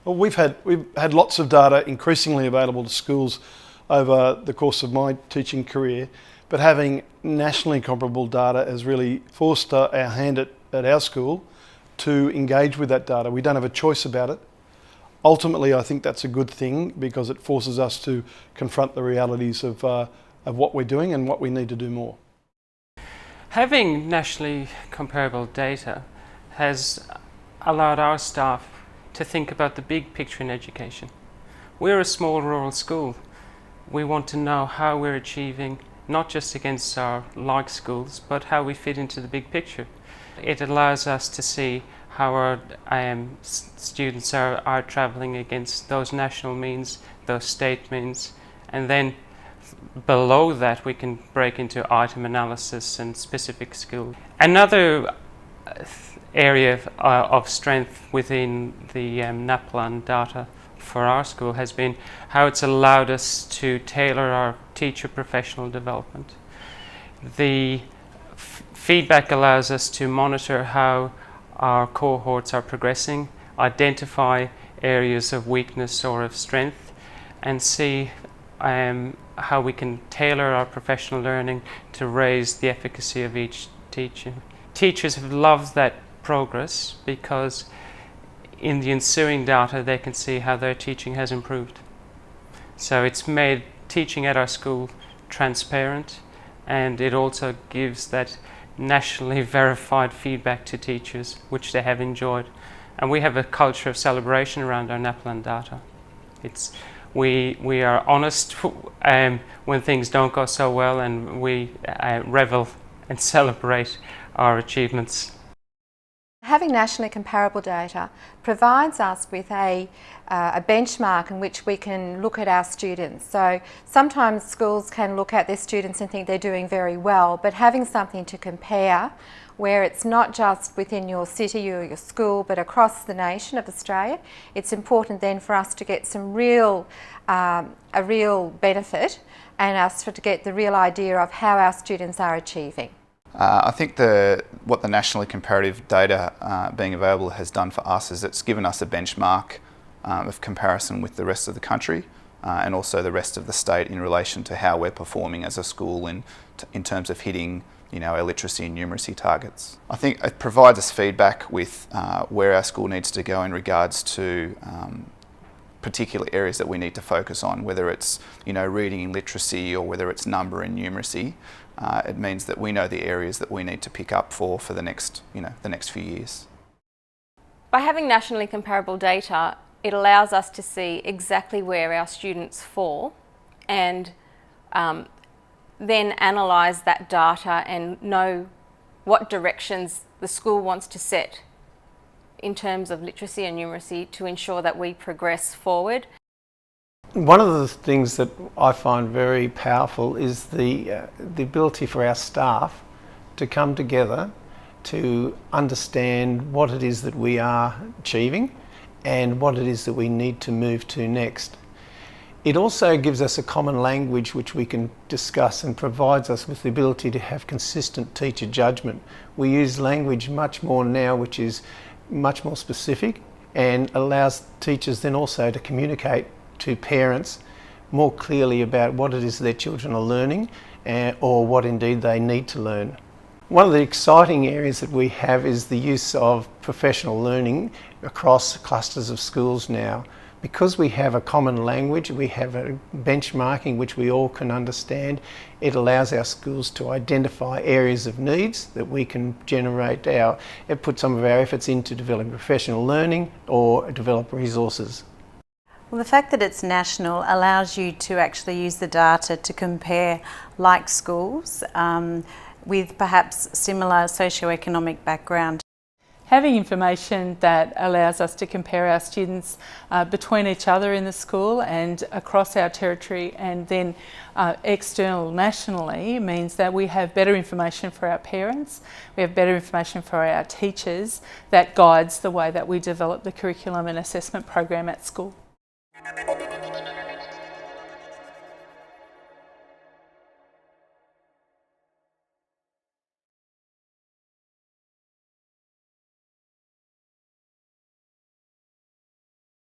Well, we've had lots of data increasingly available to schools over the course of my teaching career, but having nationally comparable data has really forced our hand at our school to engage with that data. We don't have a choice about it. Ultimately, I think that's a good thing because it forces us to confront the realities of what we're doing and what we need to do more. Having nationally comparable data has allowed our staff to think about the big picture in education. We're a small rural school. We want to know how we're achieving, not just against our like schools, but how we fit into the big picture. It allows us to see how our students are travelling against those national means, those state means, and then below that we can break into item analysis and specific skills. Another area of strength within the NAPLAN data for our school has been how it's allowed us to tailor our teacher professional development. The feedback allows us to monitor how our cohorts are progressing, identify areas of weakness or of strength, and see how we can tailor our professional learning to raise the efficacy of each teacher. Teachers have loved that progress because in the ensuing data they can see how their teaching has improved. So it's made teaching at our school transparent, and it also gives that nationally verified feedback to teachers, which they have enjoyed. And we have a culture of celebration around our NAPLAN data. We are honest when things don't go so well, and we revel and celebrate our achievements. Having nationally comparable data provides us with a benchmark in which we can look at our students. So sometimes schools can look at their students and think they're doing very well, but having something to compare where it's not just within your city or your school but across the nation of Australia, it's important then for us to get some a real benefit and us to get the real idea of how our students are achieving. I think what the nationally comparative data being available has done for us is it's given us a benchmark of comparison with the rest of the country and also the rest of the state in relation to how we're performing as a school in terms of hitting our literacy and numeracy targets. I think it provides us feedback with where our school needs to go in regards to particular areas that we need to focus on, whether it's reading and literacy or whether it's number and numeracy. It means that we know the areas that we need to pick up for the next few years. By having nationally comparable data, it allows us to see exactly where our students fall and then analyse that data and know what directions the school wants to set in terms of literacy and numeracy to ensure that we progress forward. One of the things that I find very powerful is the ability for our staff to come together to understand what it is that we are achieving and what it is that we need to move to next. It also gives us a common language which we can discuss and provides us with the ability to have consistent teacher judgment. We use language much more now which is much more specific and allows teachers then also to communicate to parents more clearly about what it is their children are learning or what indeed they need to learn. One of the exciting areas that we have is the use of professional learning across clusters of schools now. Because we have a common language, we have a benchmarking which we all can understand, it allows our schools to identify areas of needs that we can put some of our efforts into developing professional learning or develop resources. Well, the fact that it's national allows you to actually use the data to compare like schools with perhaps similar socioeconomic background. Having information that allows us to compare our students between each other in the school and across our territory and then external nationally means that we have better information for our parents, we have better information for our teachers that guides the way that we develop the curriculum and assessment program at school.